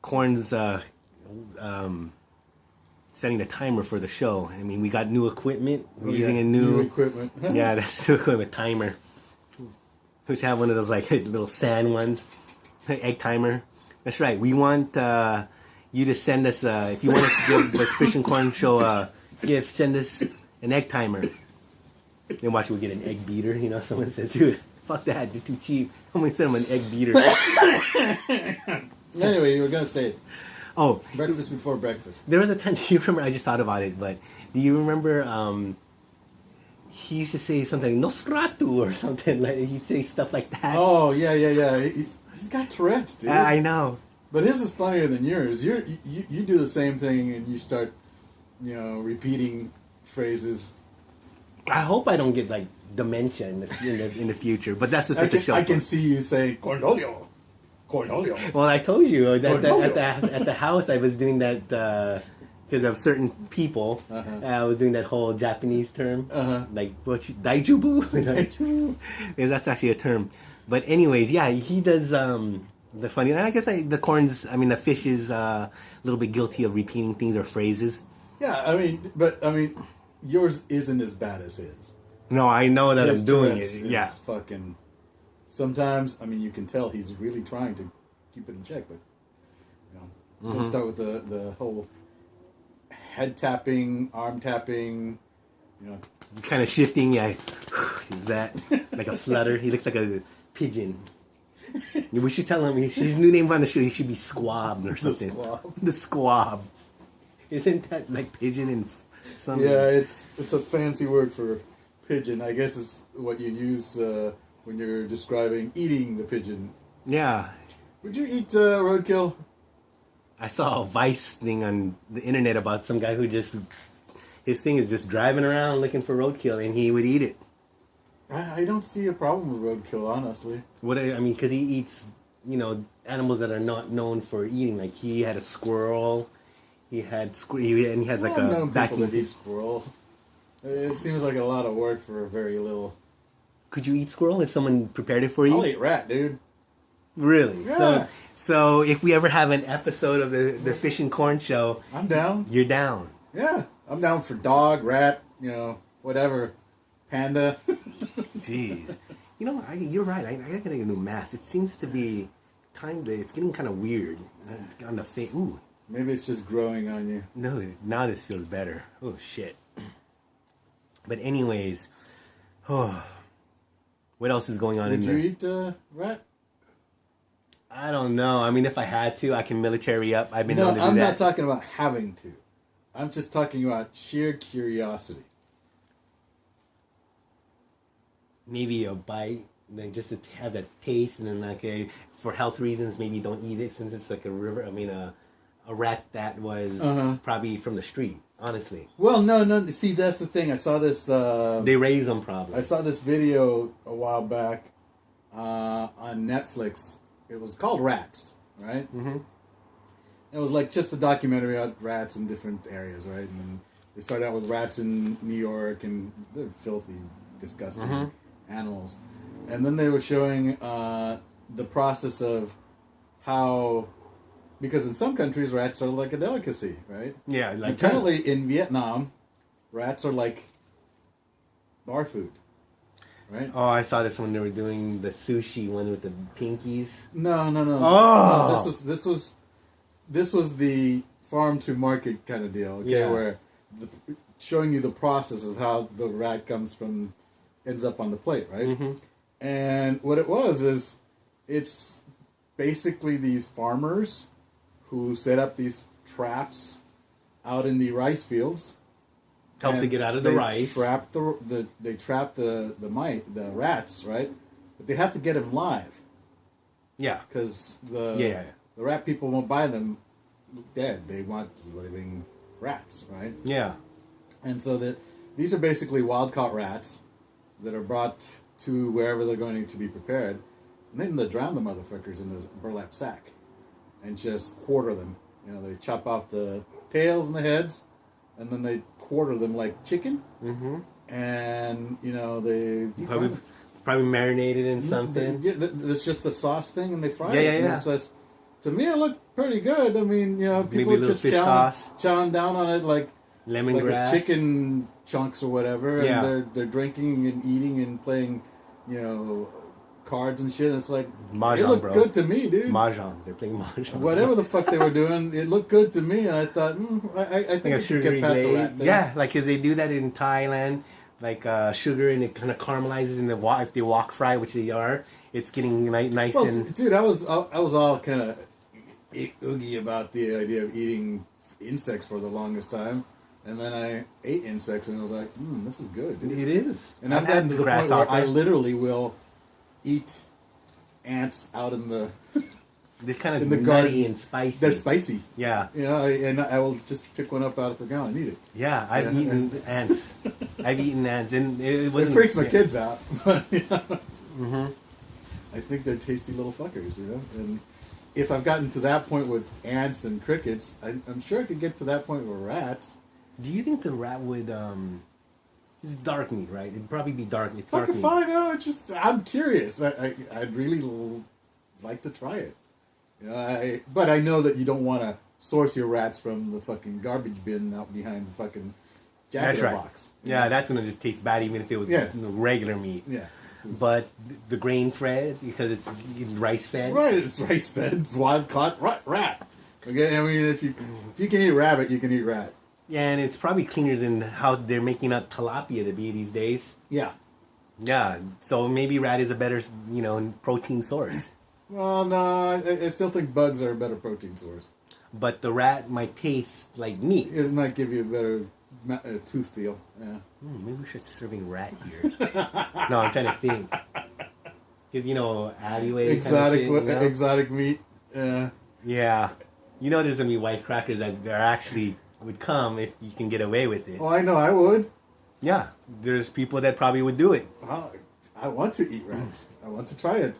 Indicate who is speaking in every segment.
Speaker 1: Corn's setting the timer for the show. I mean, we got new equipment. We're using a new
Speaker 2: equipment.
Speaker 1: Yeah, that's new equipment. Timer. We should have one of those like little sand ones. Egg timer. That's right. We want you to send us if you want us to give the Fish and Corn Show a gift, send us an egg timer. Then watch, we get an egg beater. You know, someone says, "Dude, fuck that. You're too cheap. I'm gonna send them an egg beater."
Speaker 2: Anyway, you were gonna say.
Speaker 1: Oh,
Speaker 2: breakfast before breakfast.
Speaker 1: There was a time. Do you remember? I just thought about it, but do you remember? He used to say something Nosferatu or something. Like he'd say stuff like that.
Speaker 2: Oh yeah. He's got Tourette's, dude.
Speaker 1: I know.
Speaker 2: But his is funnier than yours. You do the same thing and you start, repeating phrases.
Speaker 1: I hope I don't get like dementia in the future. But that's just what the show.
Speaker 2: I can see you say Cornolio.
Speaker 1: Well, I told you that at the house I was doing that because of certain people. I was doing that whole Japanese term, like daijubu. Because that's actually a term. But anyways, yeah, he does the funny. And I guess the fish is a little bit guilty of repeating things or phrases.
Speaker 2: Yeah, yours isn't as bad as his.
Speaker 1: No, I know that
Speaker 2: his
Speaker 1: I'm doing
Speaker 2: Tourette's
Speaker 1: it. Yeah,
Speaker 2: fucking. Sometimes, you can tell he's really trying to keep it in check, but let's start with the whole head tapping, arm tapping,
Speaker 1: kind of shifting. Yeah, is that like a flutter? He looks like a pigeon. We should tell him his new name on the show. He should be Sqaub or something. The Sqaub. Isn't that like pigeon and something?
Speaker 2: Yeah, it's a fancy word for pigeon. I guess it's what you use when you're describing eating the pigeon.
Speaker 1: Yeah.
Speaker 2: Would you eat roadkill?
Speaker 1: I saw a Vice thing on the internet about some guy who his thing is just driving around looking for roadkill and he would eat it.
Speaker 2: I don't see a problem with roadkill, honestly.
Speaker 1: Because he eats, animals that are not known for eating. Like he had a squirrel, he had like a
Speaker 2: vacuum. That eat squirrel. It seems like a lot of work for very little.
Speaker 1: Could you eat squirrel if someone prepared it for you?
Speaker 2: I'll eat rat, dude.
Speaker 1: Really?
Speaker 2: Yeah.
Speaker 1: So if we ever have an episode of the Fish and Corn Show,
Speaker 2: I'm down.
Speaker 1: You're down.
Speaker 2: Yeah, I'm down for dog, rat, whatever, panda.
Speaker 1: Jeez, you're right. I gotta get a new mask. It seems to be it's getting kind of weird on the face. Ooh.
Speaker 2: Maybe it's just growing on you.
Speaker 1: No, now this feels better. Oh shit. But anyways, what else is going on in there?
Speaker 2: Would you eat rat?
Speaker 1: I don't know. If I had to, I can military up. I've been known to do that.
Speaker 2: I'm not talking about having to. I'm just talking about sheer curiosity.
Speaker 1: Maybe a bite, like just to have that taste, and then for health reasons, maybe don't eat it since it's like a rat that was probably from the street. Honestly.
Speaker 2: Well, no. See, that's the thing. I saw this.
Speaker 1: They raise them probably.
Speaker 2: I saw this video a while back on Netflix. It was called Rats, right? Mm-hmm. It was like just a documentary about rats in different areas, right? And then they started out with rats in New York, and they're filthy, disgusting animals. And then they were showing the process of how, because in some countries rats are like a delicacy, right?
Speaker 1: Yeah, like
Speaker 2: apparently in Vietnam, rats are like bar food. Right?
Speaker 1: Oh, I saw this when they were doing the sushi one with the pinkies.
Speaker 2: No.
Speaker 1: Oh,
Speaker 2: No, this was the farm to market kind of deal. Okay, where showing you the process of how the rat ends up on the plate, right? Mm-hmm. And what it was is, it's basically these farmers who set up these traps out in the rice fields.
Speaker 1: Help to get out of the rice.
Speaker 2: They trap the rats, right? But they have to get them live. Yeah. Because the rat people won't buy them dead. They want living rats, right? Yeah. And so these are basically wild-caught rats that are brought to wherever they're going to be prepared. And then they drown the motherfuckers in a burlap sack and just quarter them. They chop off the tails and the heads, and then they quarter them like chicken, and they
Speaker 1: probably marinated in something.
Speaker 2: There's just a sauce thing, and they fry it.
Speaker 1: Yeah.
Speaker 2: So To me, it looked pretty good. I mean, people
Speaker 1: maybe
Speaker 2: just chowing down on it like
Speaker 1: lemongrass,
Speaker 2: chicken chunks or whatever, and they're drinking and eating and playing, cards and shit. And it's like
Speaker 1: Mahjong,
Speaker 2: it looked good to me, dude.
Speaker 1: Mahjong, they're playing Mahjong.
Speaker 2: Whatever the fuck they were doing, it looked good to me, and I thought, I think I should get past the rat thing.
Speaker 1: Yeah, like because they do that in Thailand, like sugar, and it kind of caramelizes in if they wok fry, which they are. It's getting nice and.
Speaker 2: Dude, I was all kind of oogie about the idea of eating insects for the longest time, and then I ate insects and I was like, this is good, dude.
Speaker 1: It is.
Speaker 2: And I've gotten to the point where I literally will eat ants out in the
Speaker 1: they're kind of nutty garden. And spicy.
Speaker 2: They're spicy.
Speaker 1: Yeah.
Speaker 2: And I will just pick one up out of the ground and eat it.
Speaker 1: Yeah, I've eaten ants. I've eaten ants, and it
Speaker 2: freaks my kids out. But, I think they're tasty little fuckers, and if I've gotten to that point with ants and crickets, I'm sure I could get to that point with rats.
Speaker 1: Do you think the rat would? It's dark meat, right? It'd probably be dark. It's dark meat.
Speaker 2: Fine. No, it's just I'm curious. I'd really like to try it. But I know that you don't want to source your rats from the fucking garbage bin out behind the fucking jacket box.
Speaker 1: Yeah, that's gonna just taste bad, even if it was regular meat.
Speaker 2: Yeah.
Speaker 1: But the grain fed, because it's rice fed.
Speaker 2: Right, it's rice fed, wild caught rat. Okay, I mean, if you can eat rabbit, you can eat rat.
Speaker 1: Yeah, and it's probably cleaner than how they're making out tilapia to be these days.
Speaker 2: Yeah.
Speaker 1: Yeah, so maybe rat is a better, protein source.
Speaker 2: Well, no, I still think bugs are a better protein source.
Speaker 1: But the rat might taste like meat.
Speaker 2: It might give you a better tooth feel. Yeah.
Speaker 1: Maybe we should start serving rat here. No, I'm trying to think. Because, alleyway
Speaker 2: exotic
Speaker 1: kind of shit,
Speaker 2: exotic meat. Yeah.
Speaker 1: Yeah. There's going to be wisecrackers that they're actually would come if you can get away with it.
Speaker 2: Oh, I know, I would.
Speaker 1: Yeah. There's people that probably would do it.
Speaker 2: Well, I want to eat rats. I want to try it.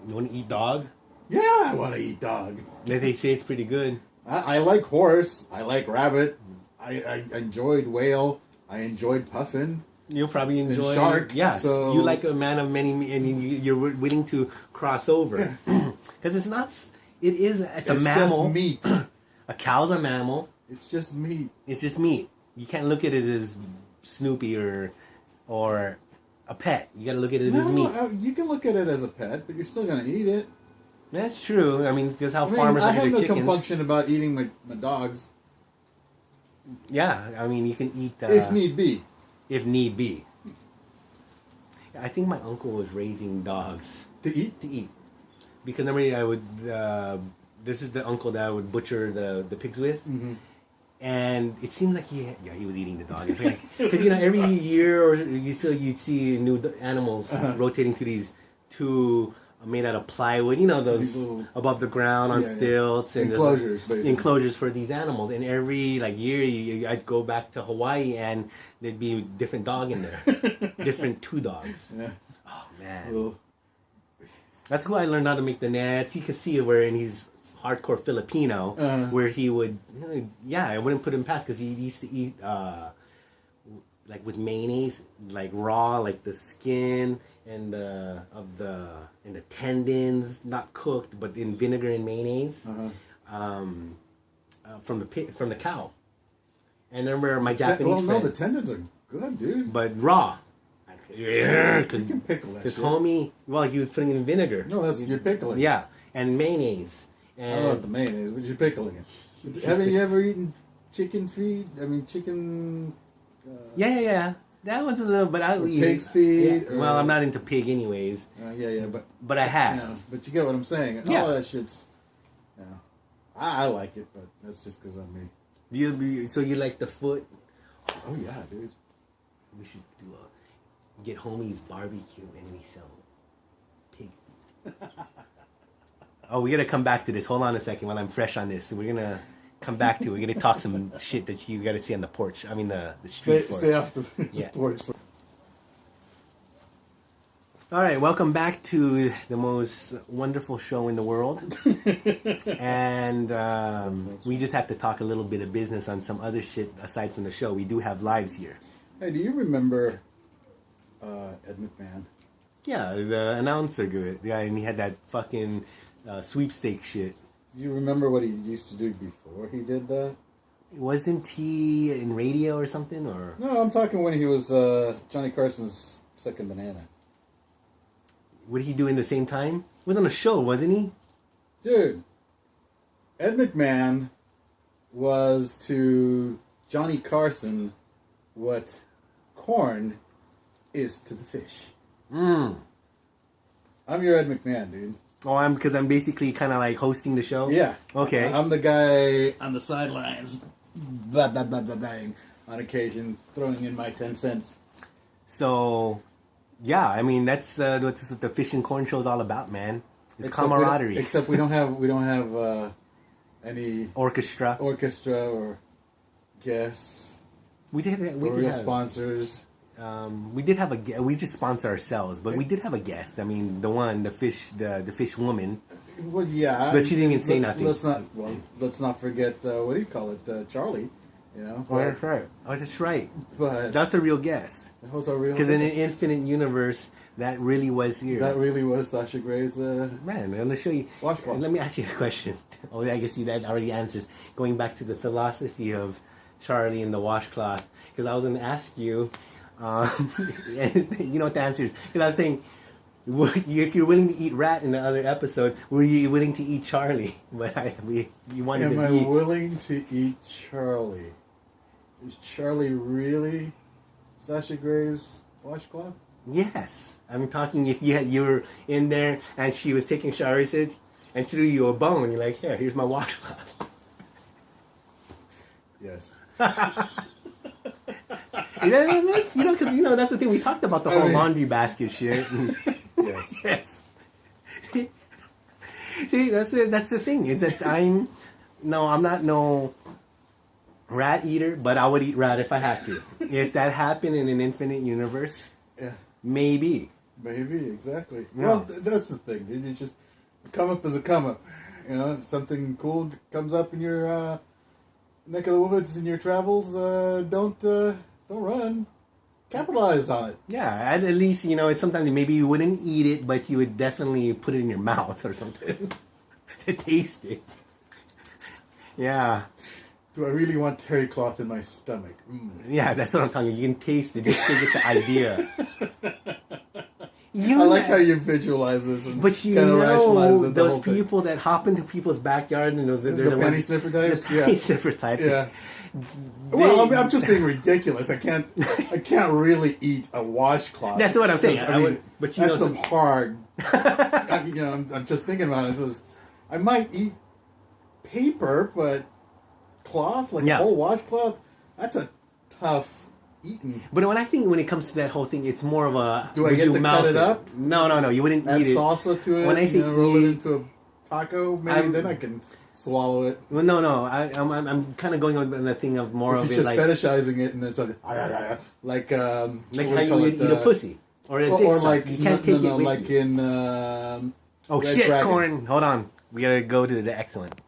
Speaker 1: You want to eat dog?
Speaker 2: Yeah, I want to eat dog.
Speaker 1: They say it's pretty good.
Speaker 2: I like horse. I like rabbit. I enjoyed whale. I enjoyed puffin.
Speaker 1: You'll probably enjoy
Speaker 2: shark.
Speaker 1: Yeah,
Speaker 2: so
Speaker 1: you like a man of many, and you're willing to cross over because it's not. It's a mammal.
Speaker 2: Just meat.
Speaker 1: A cow's a mammal.
Speaker 2: It's just meat.
Speaker 1: It's just meat. You can't look at it as Snoopy or a pet. You got to look at it as meat.
Speaker 2: You can look at it as a pet, but you're still gonna eat it.
Speaker 1: That's true. I mean, because farmers look at their chickens. I have no
Speaker 2: compunction about eating my dogs.
Speaker 1: Yeah, I mean, you can eat...
Speaker 2: if need be.
Speaker 1: If need be. I think my uncle was raising dogs.
Speaker 2: To eat?
Speaker 1: To eat. Because normally I would... this is the uncle that I would butcher the pigs with. Mm-hmm. And it seems like he was eating the dog. Because, every year or you'd see new animals rotating to these two... made out of plywood, those above the ground on stilts and
Speaker 2: enclosures, basically.
Speaker 1: Enclosures for these animals. And every year, I'd go back to Hawaii and there'd be a different dog in there, different two dogs. Yeah. Oh man, that's who I learned how to make the nets. You can see where he's hardcore Filipino, where he would, I wouldn't put him past because he used to eat like with mayonnaise, like raw, like the skin. And the tendons, not cooked, but in vinegar and mayonnaise, from the cow. And I remember my Japanese friend.
Speaker 2: The tendons are good, dude.
Speaker 1: But raw.
Speaker 2: Because you can pickle that.
Speaker 1: His homie, he was putting it in vinegar.
Speaker 2: No, you're pickling.
Speaker 1: Yeah, and mayonnaise. And
Speaker 2: I don't know about the mayonnaise, but you're pickling it. Haven't you ever eaten chicken feed? I mean, chicken.
Speaker 1: Yeah. That one's a little, but I eat
Speaker 2: pig's feed.
Speaker 1: Yeah. Well, I'm not into pig anyways. But I have.
Speaker 2: But you get what I'm saying.
Speaker 1: Yeah.
Speaker 2: All that shit's. I like it, but that's just because I'm me.
Speaker 1: So you like the foot?
Speaker 2: Oh yeah, dude.
Speaker 1: We should get homies barbecue and we sell pig feet. Oh, we gotta come back to this. Hold on a second while I'm fresh on this. We're gonna come back to it. We're going to talk some shit that you got to see on the porch. I mean, the street.
Speaker 2: Stay off the porch.
Speaker 1: All right, welcome back to the most wonderful show in the world. And we just have to talk a little bit of business on some other shit aside from the show. We do have lives here.
Speaker 2: Hey, do you remember Ed McMahon?
Speaker 1: Yeah, the announcer, good. Yeah, and he had that fucking sweepstake shit.
Speaker 2: You remember what he used to do before he did that?
Speaker 1: Wasn't he in radio or something? Or
Speaker 2: no, I'm talking when he was Johnny Carson's second banana.
Speaker 1: What did he do in the same time? He was on a show, wasn't he?
Speaker 2: Dude, Ed McMahon was to Johnny Carson what corn is to the fish. I'm your Ed McMahon, dude.
Speaker 1: Oh, because I'm basically kind of like hosting the show?
Speaker 2: Yeah.
Speaker 1: Okay.
Speaker 2: I'm the guy on the sidelines, blah, blah, blah, blah, blah, on occasion, throwing in my 10 cents.
Speaker 1: So, yeah, I mean, that's what the Fish and Corn show is all about, man. It's camaraderie.
Speaker 2: Except we don't have any
Speaker 1: orchestra
Speaker 2: or guests.
Speaker 1: We did have
Speaker 2: sponsors.
Speaker 1: We did have we just sponsor ourselves, but we did have a guest. I mean, the fish woman.
Speaker 2: Well, yeah,
Speaker 1: but she didn't even say nothing.
Speaker 2: Let's not forget what do you call it, Charlie? You know.
Speaker 1: Oh, that's right. Oh, that's right.
Speaker 2: But
Speaker 1: that's a real guest.
Speaker 2: That was a real.
Speaker 1: Because in an infinite universe, that really was here.
Speaker 2: That really was Sasha Gray's.
Speaker 1: Man, I'm gonna show you.
Speaker 2: Washcloth.
Speaker 1: Let me ask you a question. Oh, I guess that already answers. Going back to the philosophy of Charlie and the washcloth, because I was gonna ask you. And you know what the answer is? Because I was saying, if you're willing to eat rat in the other episode, were you willing to eat Charlie? But you wanted
Speaker 2: Am
Speaker 1: to
Speaker 2: I
Speaker 1: eat.
Speaker 2: willing to eat Charlie? Is Charlie really Sasha Gray's washcloth?
Speaker 1: Yes, I'm talking. If you were in there and she was taking showers and threw you a bone, you're like, here's my washcloth.
Speaker 2: Yes.
Speaker 1: Because that's the thing we talked about, the whole laundry basket shit.
Speaker 2: Yes.
Speaker 1: Yes. See, that's the thing is that I'm not no rat eater, but I would eat rat if I had to. If that happened in an infinite universe,
Speaker 2: yeah,
Speaker 1: maybe,
Speaker 2: exactly.
Speaker 1: Yeah.
Speaker 2: Well, that's the thing, dude. You just come up as a come up. You know, if something cool comes up in your neck of the woods in your travels, don't run. Capitalize on it.
Speaker 1: Yeah, at least, it's sometimes maybe you wouldn't eat it, but you would definitely put it in your mouth or something to taste it. Yeah.
Speaker 2: Do I really want terry cloth in my stomach?
Speaker 1: Yeah, that's what I'm talking about. You can taste it just to get the idea.
Speaker 2: I like how you visualize this. And
Speaker 1: but
Speaker 2: rationalize
Speaker 1: those people that hop into people's backyard and they're
Speaker 2: the penny sniffer types?
Speaker 1: The penny sniffer type.
Speaker 2: Yeah. Well, I'm just being ridiculous. I can't really eat a washcloth.
Speaker 1: That's what I'm saying.
Speaker 2: That's some hard. I'm just thinking about it. It says, I might eat paper, but cloth, like a whole washcloth, that's a tough eating.
Speaker 1: But when it comes to that whole thing, it's more of a.
Speaker 2: Do I get to cut it up?
Speaker 1: No. You wouldn't
Speaker 2: add
Speaker 1: eat it.
Speaker 2: Add salsa to it.
Speaker 1: When I say
Speaker 2: roll it into a taco, maybe then I can swallow it.
Speaker 1: Well, no. I'm kind of going on the thing of more
Speaker 2: if
Speaker 1: of
Speaker 2: you're
Speaker 1: it
Speaker 2: just
Speaker 1: like
Speaker 2: fetishizing it and it's like
Speaker 1: how you eat a pussy or a dick
Speaker 2: or like
Speaker 1: you can't take it with
Speaker 2: like
Speaker 1: you.
Speaker 2: in
Speaker 1: oh shit, Dragon. Corn. Hold on, we gotta go to the excellent.